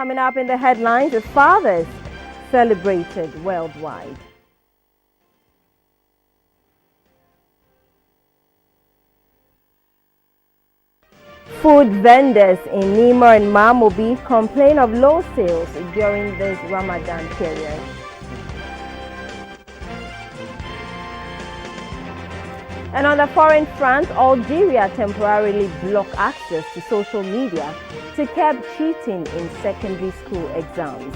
Coming up in the headlines, the fathers celebrated worldwide. Food vendors in Nima and Mamobi complain of low sales during this Ramadan period. And on the foreign front, Algeria temporarily blocked access to social media to curb cheating in secondary school exams.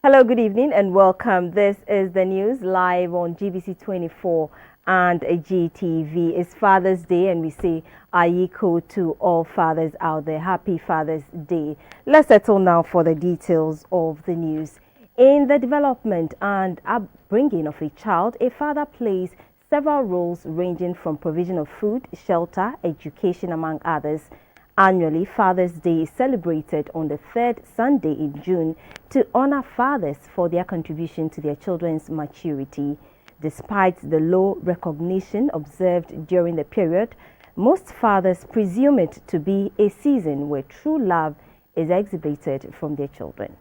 Hello, good evening and welcome. This is the news live on GBC24 and GTV. It's Father's Day and we say Ayiko to all fathers out there. Happy Father's Day. Let's settle now for the details of the news. In the development and upbringing of a child, a father plays several roles ranging from provision of food, shelter, education, among others. Annually, Father's Day is celebrated on the third Sunday in June to honor fathers for their contribution to their children's maturity. Despite the low recognition observed during the period, most fathers presume it to be a season where true love is exhibited from their children.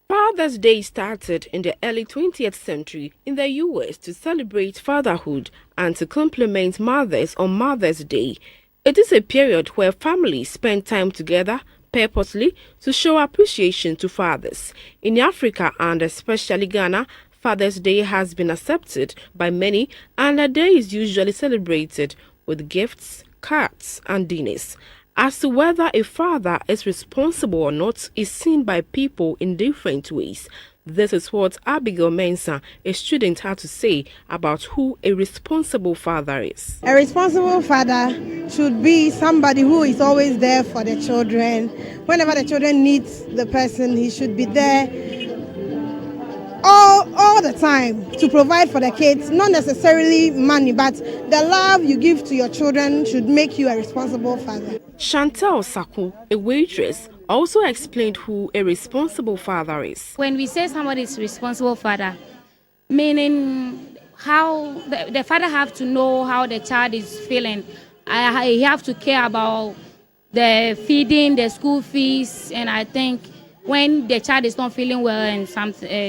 Father's Day started in the early 20th century in the U.S. to celebrate fatherhood and to compliment mothers on Mother's Day. It is a period where families spend time together purposely to show appreciation to fathers. In Africa and especially Ghana, Father's Day has been accepted by many and the day is usually celebrated with gifts, cards and dinners. As to whether a father is responsible or not is seen by people in different ways. This is what Abigail Mensah, a student, had to say about who a responsible father is. A responsible father should be somebody who is always there for the children. Whenever the children need the person, he should be there all the time to provide for the kids. Not necessarily money, but the love you give to your children should make you a responsible father. Chantal Saku, a waitress, also explained who a responsible father is. When we say somebody is a responsible father, meaning how the father have to know how the child is feeling. He have to care about the feeding, the school fees, and I think when the child is not feeling well and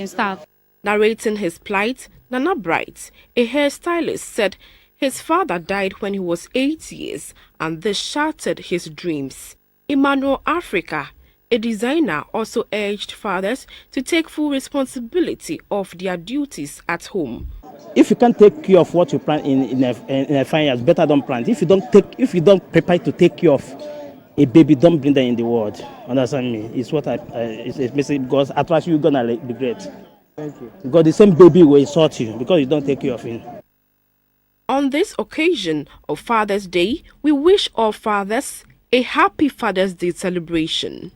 stuff. Narrating his plight, Nana Bright, a hairstylist, said his father died when he was 8 years and this shattered his dreams. Emmanuel Africa, a designer, also urged fathers to take full responsibility of their duties at home. If you can't take care of what you plant in a finance, better don't plant. If you don't prepare to take care of a baby, don't bring them in the world. Understand me? It's what it's basically because otherwise you're gonna regret. Thank you. Because the same baby will insult you because you don't take care of him. On this occasion of Father's Day, we wish all fathers a happy Father's Day celebration.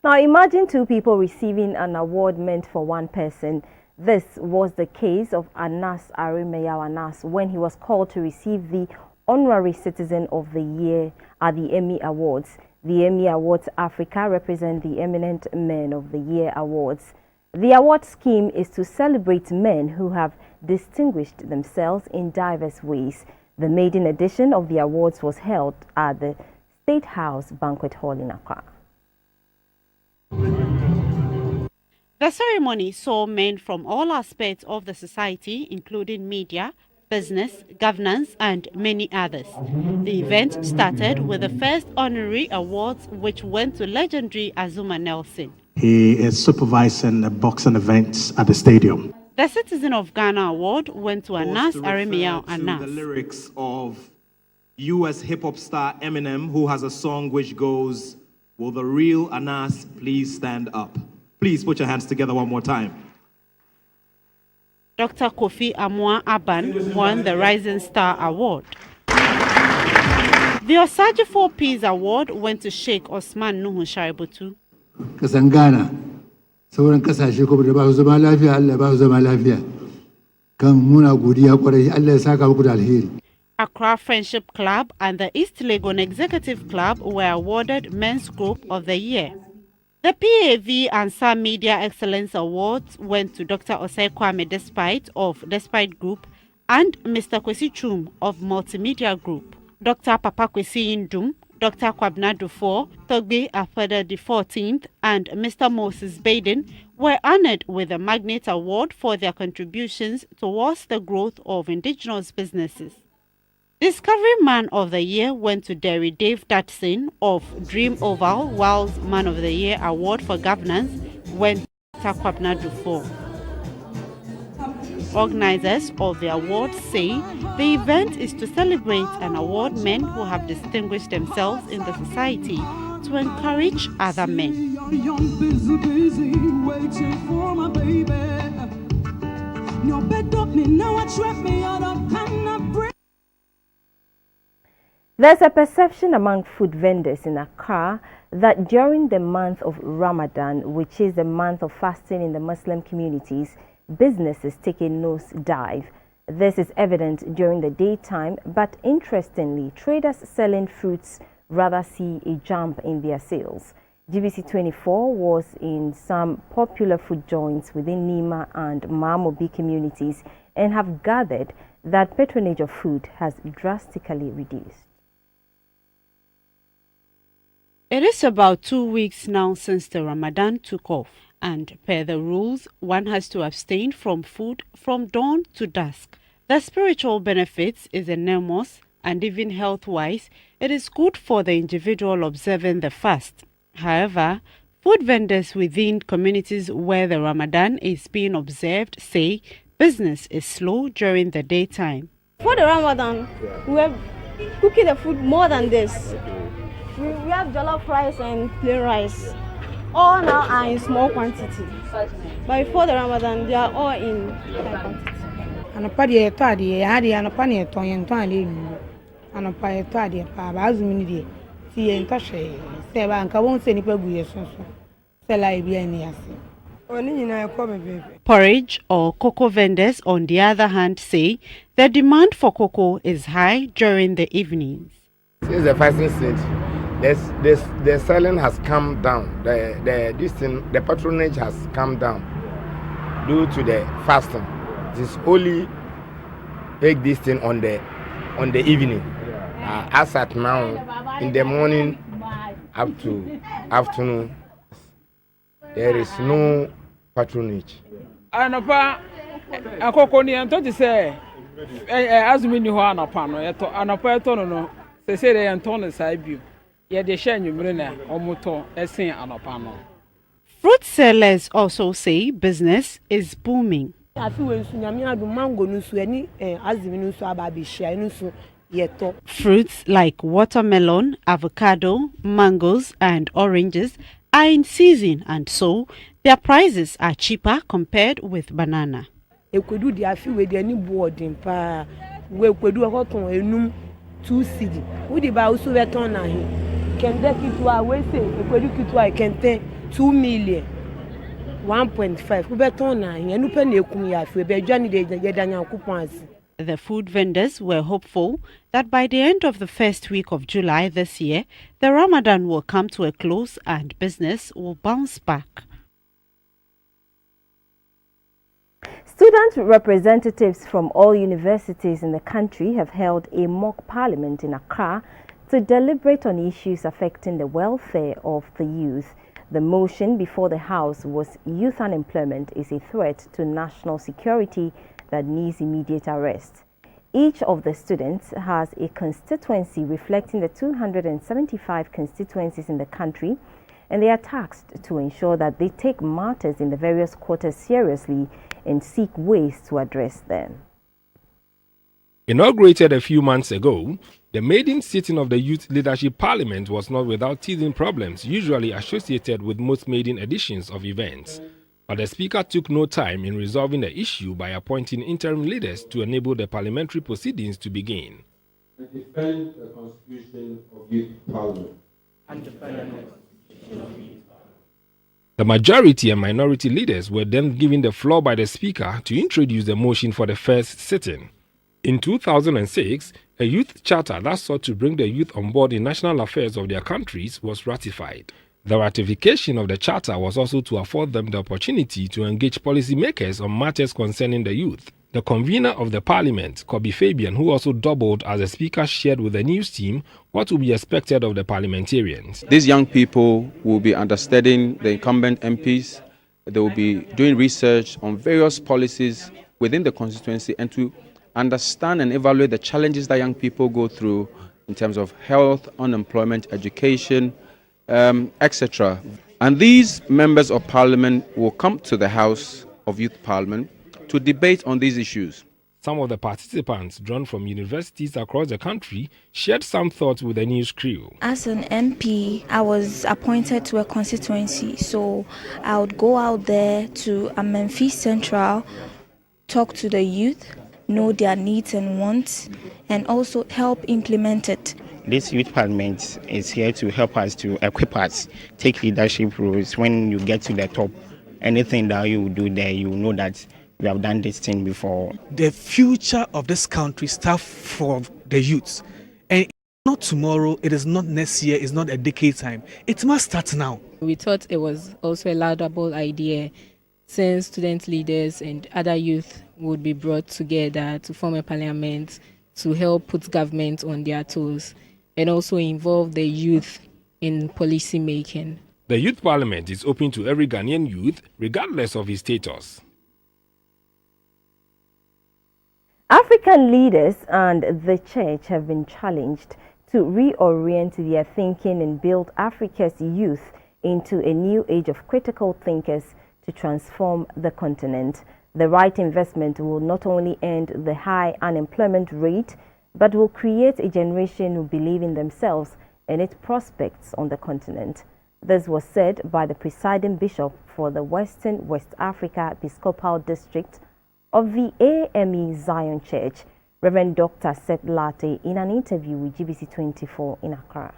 Now imagine two people receiving an award meant for one person. This was the case of Anas Arimeyao Anas when he was called to receive the Honorary Citizen of the Year at the Emmy Awards. The Emmy Awards Africa represent the Eminent Men of the Year Awards. The award scheme is to celebrate men who have distinguished themselves in diverse ways. The maiden edition of the awards was held at the State House Banquet Hall in Accra. The ceremony saw men from all aspects of the society, including media, business, governance, and many others. The event started with the first honorary awards, which went to legendary Azuma Nelson. He is supervising the boxing events at the stadium. The Citizen of Ghana Award went to Anas Arimeyao Anas. The lyrics of US hip-hop star Eminem, who has a song which goes, "Will the real Anas please stand up?" Please put your hands together one more time. Dr. Kofi Amwa Aban won the Rising Star Award. The Osagyefo Peace Award went to Sheikh Osman Nuhu Shaributu. Kasangana, sauran kasashe kuma da ba su zama lafiya, Allah ba su zama lafiya. Kan muna godiya kwarai, Allah ya saka muku da alheri. Accra Friendship Club and the East Legon Executive Club were awarded Men's Group of the Year. The PAV ANSA Media Excellence Awards went to Dr. Osei Kwame Despite Group and Mr. Kwesi Chum of Multimedia Group. Dr. Papa Kwesi Indum, Dr. Kwabna Dufour, Togbe Afeda the 14th, and Mr. Moses Baden were honored with the Magnet Award for their contributions towards the growth of indigenous businesses. Discovery Man of the Year went to Derry Dave Datson of Dream Oval, whilst Man of the Year Award for Governance went to Dr. Kwabna Dufour. Organizers of the awards say the event is to celebrate and award men who have distinguished themselves in the society to encourage other men. There's a perception among food vendors in Accra that during the month of Ramadan, which is the month of fasting in the Muslim communities, businesses take a nosedive. This is evident during the daytime, but interestingly, traders selling fruits rather see a jump in their sales. GBC24 was in some popular food joints within Nima and Mamobi communities and have gathered that patronage of food has drastically reduced. It is about 2 weeks now since the Ramadan took off, and per the rules, one has to abstain from food from dawn to dusk. The spiritual benefits is enormous, and even health-wise, it is good for the individual observing the fast. However, food vendors within communities where the Ramadan is being observed say business is slow during the daytime. For the Ramadan, we are cooking the food more than this. We have jollof rice and plain rice. All now are in small quantity. But before the Ramadan, they are all in high quantity. Porridge or cocoa vendors, on the other hand, say the demand for cocoa is high during the evenings. Since the fasting stage, the selling has come down. The patronage has come down due to the fasting. It is only take this thing on the evening. As at now, in the morning up to afternoon, there is no patronage. Anapa akoko ni ento say azumi ni ho anapa no anapa eto no se se dey ento no sai bio ye de hye anwumre na omoto esen anapa no. Fruit sellers also say business is booming. Fruits like watermelon, avocado, mangoes and oranges are in season, and so their prices are cheaper compared with banana. $2 million. 1.5. The food vendors were hopeful that by the end of the first week of July this year, the Ramadan will come to a close and business will bounce back. Student representatives from all universities in the country have held a mock parliament in Accra to deliberate on issues affecting the welfare of the youth. The motion before the House was youth unemployment is a threat to national security that needs immediate arrest. Each of the students has a constituency reflecting the 275 constituencies in the country, and they are tasked to ensure that they take matters in the various quarters seriously and seek ways to address them. Inaugurated a few months ago, the maiden sitting of the Youth Leadership Parliament was not without teething problems usually associated with most maiden editions of events. But the Speaker took no time in resolving the issue by appointing interim leaders to enable the parliamentary proceedings to begin. I defend the Constitution of Youth Parliament. The majority and minority leaders were then given the floor by the Speaker to introduce the motion for the first sitting. In 2006, a youth charter that sought to bring the youth on board in national affairs of their countries was ratified. The ratification of the charter was also to afford them the opportunity to engage policymakers on matters concerning the youth. The convener of the parliament, Kobe Fabian, who also doubled as the speaker, shared with the news team what will be expected of the parliamentarians. These young people will be understudying the incumbent MPs. They will be doing research on various policies within the constituency and to understand and evaluate the challenges that young people go through in terms of health, unemployment, education, etc. And these members of parliament will come to the House of Youth Parliament to debate on these issues. Some of the participants, drawn from universities across the country, shared some thoughts with the news crew. As an MP, I was appointed to a constituency, so I would go out there to Memphis Central, talk to the youth, know their needs and wants, and also help implement it. This youth parliament is here to help us, to equip us, take leadership roles. When you get to the top, anything that you do there, you know that we have done this thing before. The future of this country starts for the youth. And not tomorrow, it is not next year, it's not a decade time. It must start now. We thought it was also a laudable idea since student leaders and other youth would be brought together to form a parliament to help put government on their toes and also involve the youth in policy making. The youth parliament is open to every Ghanaian youth, regardless of his status. African leaders and the church have been challenged to reorient their thinking and build Africa's youth into a new age of critical thinkers to transform the continent. The right investment will not only end the high unemployment rate, but will create a generation who believe in themselves and its prospects on the continent. This was said by the presiding bishop for the Western West Africa Episcopal District of the AME Zion Church, Reverend Dr. Seth Latte, in an interview with GBC24 in Accra.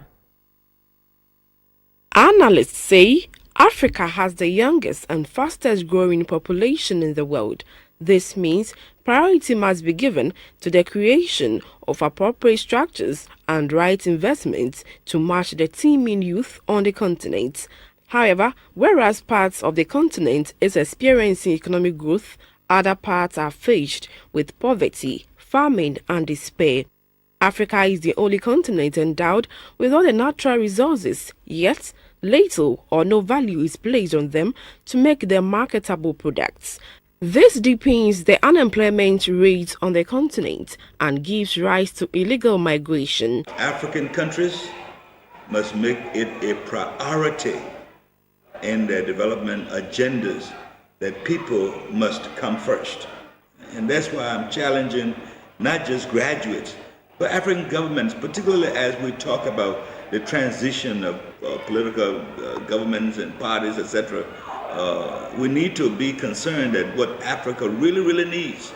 Analysts say Africa has the youngest and fastest growing population in the world. This means priority must be given to the creation of appropriate structures and right investments to match the teeming youth on the continent. However, whereas parts of the continent is experiencing economic growth, other parts are faced with poverty, famine and despair. Africa is the only continent endowed with all the natural resources, yet little or no value is placed on them to make them marketable products. This deepens the unemployment rate on the continent and gives rise to illegal migration. African countries must make it a priority in their development agendas that people must come first. And that's why I'm challenging not just graduates, but African governments, particularly as we talk about the transition of political governments and parties, etc. We need to be concerned that what Africa really needs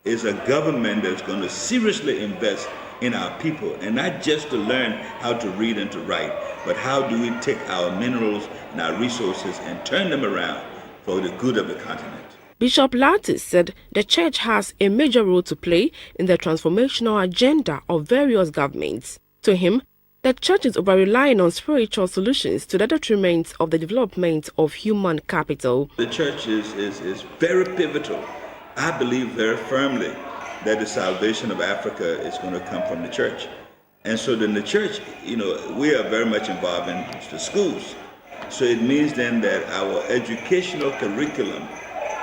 is a government that's going to seriously invest in our people, and not just to learn how to read and to write, but how do we take our minerals and our resources and turn them around for the good of the continent. Bishop Latte said the church has a major role to play in the transformational agenda of various governments. To him, the church is over-relying on spiritual solutions to the detriment of the development of human capital. The church is very pivotal. I believe very firmly that the salvation of Africa is going to come from the church. And so then the church, we are very much involved in the schools. So it means then that our educational curriculum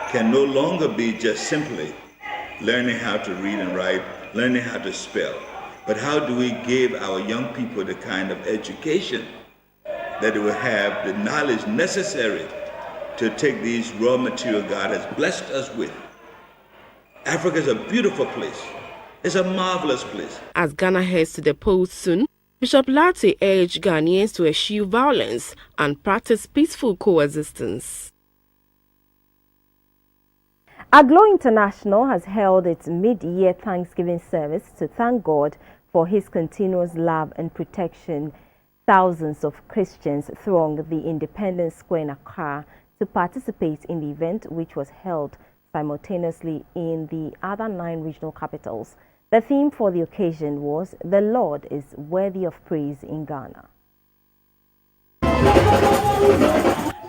can no longer be just simply learning how to read and write, learning how to spell. But how do we give our young people the kind of education that they will have the knowledge necessary to take these raw material God has blessed us with? Africa is a beautiful place. It's a marvelous place. As Ghana heads to the polls soon, Bishop Latte urged Ghanaians to eschew violence and practice peaceful coexistence. Aglo International has held its mid-year Thanksgiving service to thank God for his continuous love and protection. Thousands of Christians thronged the Independence Square in Accra to participate in the event, which was held simultaneously in the other 9 regional capitals. The theme for the occasion was "The Lord is Worthy of Praise in Ghana."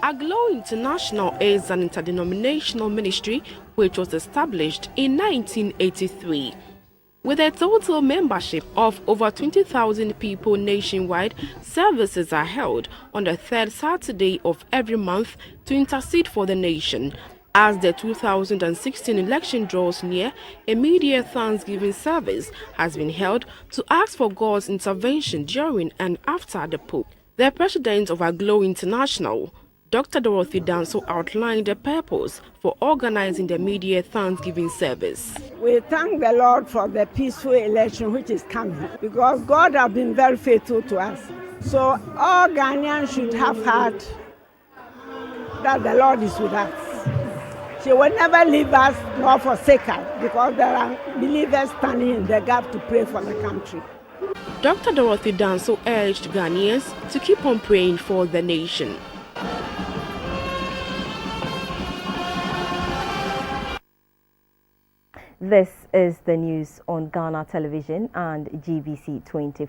Aglo International is an interdenominational ministry which was established in 1983. With a total membership of over 20,000 people nationwide, services are held on the third Saturday of every month to intercede for the nation. As the 2016 election draws near, a media Thanksgiving service has been held to ask for God's intervention during and after the poll. The president of Aglo International, Dr. Dorothy Danso, outlined the purpose for organizing the media Thanksgiving service. We thank the Lord for the peaceful election which is coming, because God has been very faithful to us. So all Ghanaians should have heard that the Lord is with us. He will never leave us nor forsake us, because there are believers standing in the gap to pray for the country. Dr. Dorothy Danso urged Ghanaians to keep on praying for the nation. This is the news on Ghana Television and GBC24.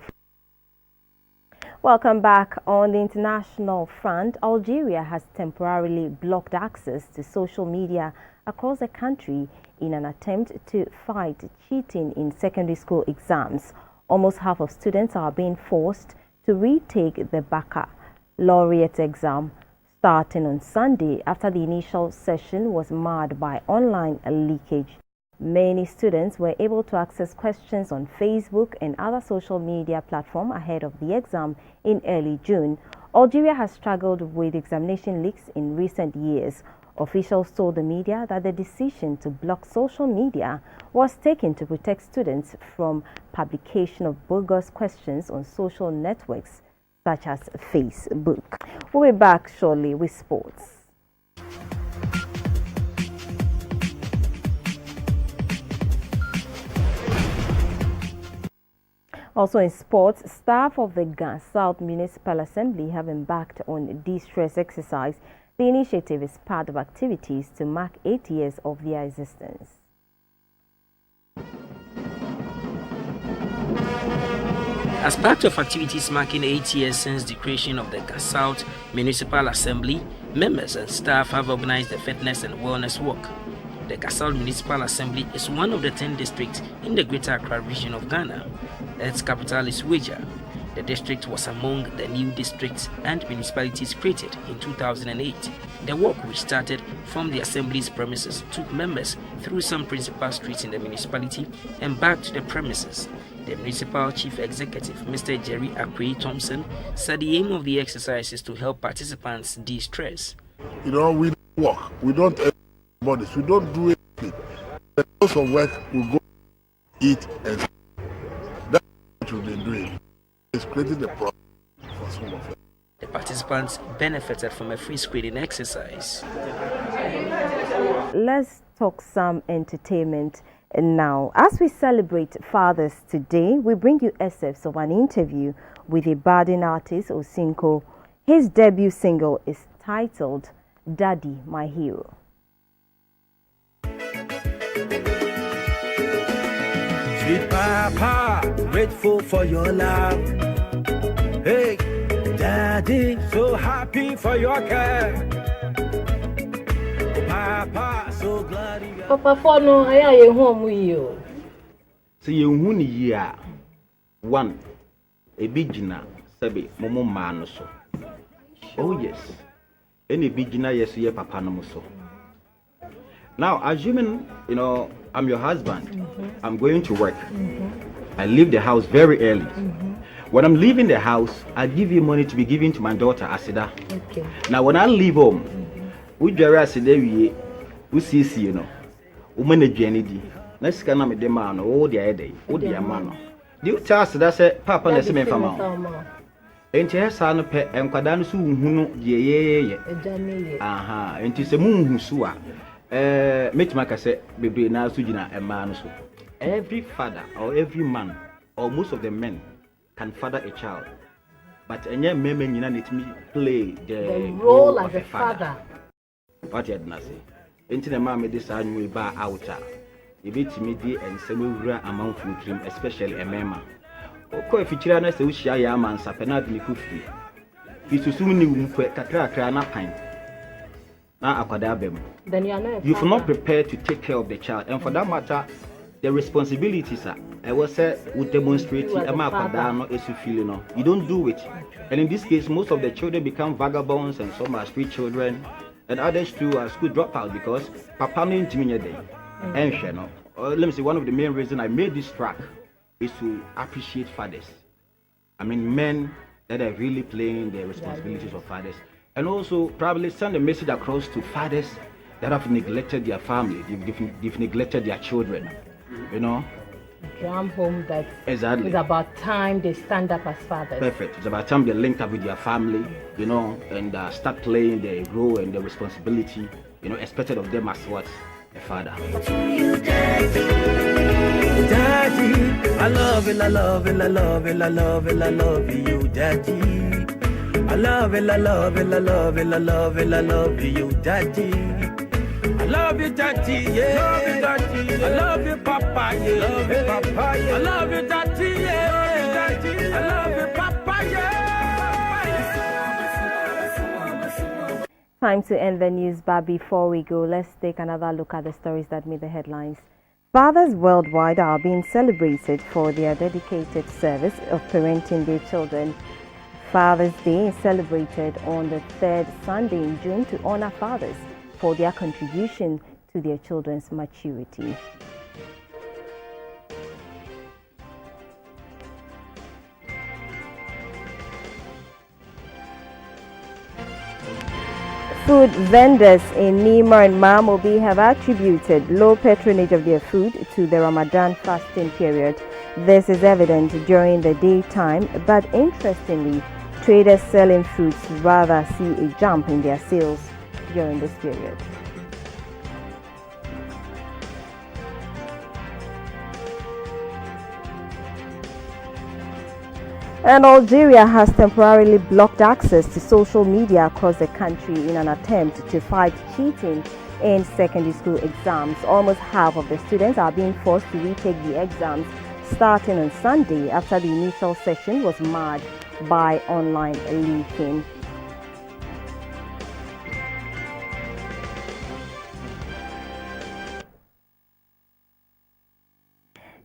Welcome back. On the international front, Algeria has temporarily blocked access to social media across the country in an attempt to fight cheating in secondary school exams. Almost half of students are being forced to retake the baccalaureate exam starting on Sunday after the initial session was marred by online leakage. Many students were able to access questions on Facebook and other social media platforms ahead of the exam in early June. Algeria has struggled with examination leaks in recent years. Officials told the media that the decision to block social media was taken to protect students from publication of bogus questions on social networks such as Facebook. We'll be back shortly with sports. Also in sports, staff of the South Municipal Assembly have embarked on a de-stress exercise. The initiative is part of activities to mark 8 years of their existence. As part of activities marking 8 years since the creation of the South Municipal Assembly, members and staff have organized a fitness and wellness walk. The South Municipal Assembly is one of the 10 districts in the Greater Accra region of Ghana. Its capital is Weja. The district was among the new districts and municipalities created in 2008. The walk, which started from the Assembly's premises, took members through some principal streets in the municipality and back to the premises. The municipal chief executive, Mr. Jerry Akwe Thompson, said the aim of the exercise is to help participants de-stress. We don't walk, we don't bodies, we don't do anything. The course of work will go eat and sleep. That's what we've been doing. It's creating the problem for some of them. The participants benefited from a free screening exercise. Let's talk some entertainment now. As we celebrate Fathers today, we bring you excerpts of an interview with a budding artist, Osinko. His debut single is titled Daddy, My Hero. Sweet Papa, grateful for your love. Hey, Daddy, so happy for your care. Papa, so glad you are. Papa, for no, I am home with you. So you won year one, a bigina, Sabi, Momo Manoso. Oh, yes, any bigina, yes, ye Papa no so. Now, assuming, I'm your husband, I'm going to work. I leave the house very early. When I'm leaving the house, I give you money to be given to my daughter, Asida. Okay. Now, when I leave home, we Jerry Asida, we see, we manage any. Let's can I'm a demand, oh, the other, oh, the man. Do you tell Asida, say, Papa, let's make a man. Ain't your son, pet, and Kadansu, who know, yeah. Aha, and 'tis a moon who sua. Make my cassette be now Sujina and man. Every father or every man or most of the men can father a child, but a young man need to play the role as a father. What you had say? Into the mammy this annual bar outer. You beat me and semi amount from trim, especially a mema. Or coefficient as a wish I am and sapenat me coffee. It's soon you put Catra crana pine. Then you are not a You've father. not prepared to take care of the child, and for that matter, the responsibilities are. I was said would demonstrate You as a no, you don't do it. And in this case, most of the children become vagabonds, and some are street children, and others too are school dropouts because papa no intiminya day. And no. Let me see, one of the main reasons I made this track is to appreciate fathers. I mean, men that are really playing the responsibilities of fathers, and also probably send a message across to fathers that have neglected their family, they've neglected their children, you know. Drum home that Exactly. it's about time they stand up as fathers. Perfect. It's about time they link up with their family, you know, and start playing their role and the responsibility, you know, expected of them as what? A father. Daddy, I love it, I love it, I love it, I love it, I love you, Daddy. I love it, I love it, I love it, I love it, I love you, Daddy. I love you, Daddy, yeah. Love you, Daddy. I love you, Papa, yeah. Love you, Papa, yeah. I love you, Daddy, yeah. Love you, Daddy. I love you, Papa, yeah. Time to end the news, but before we go, let's take another look at the stories that made the headlines. Fathers worldwide are being celebrated for their dedicated service of parenting their children. Father's Day is celebrated on the third Sunday in June to honor fathers for their contribution to their children's maturity. Food vendors in Nima and Mamobi have attributed low patronage of their food to the Ramadan fasting period. This is evident during the daytime, but interestingly, traders selling fruits rather see a jump in their sales during this period. And Algeria has temporarily blocked access to social media across the country in an attempt to fight cheating in secondary school exams. Almost half of the students are being forced to retake the exams starting on Sunday after the initial session was marred by online leaking.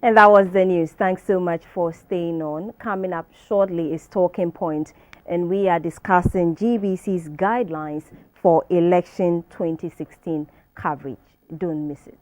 And that was the news. Thanks so much for staying on. Coming up shortly is Talking Point, and we are discussing GBC's guidelines for election 2016 coverage. Don't miss it.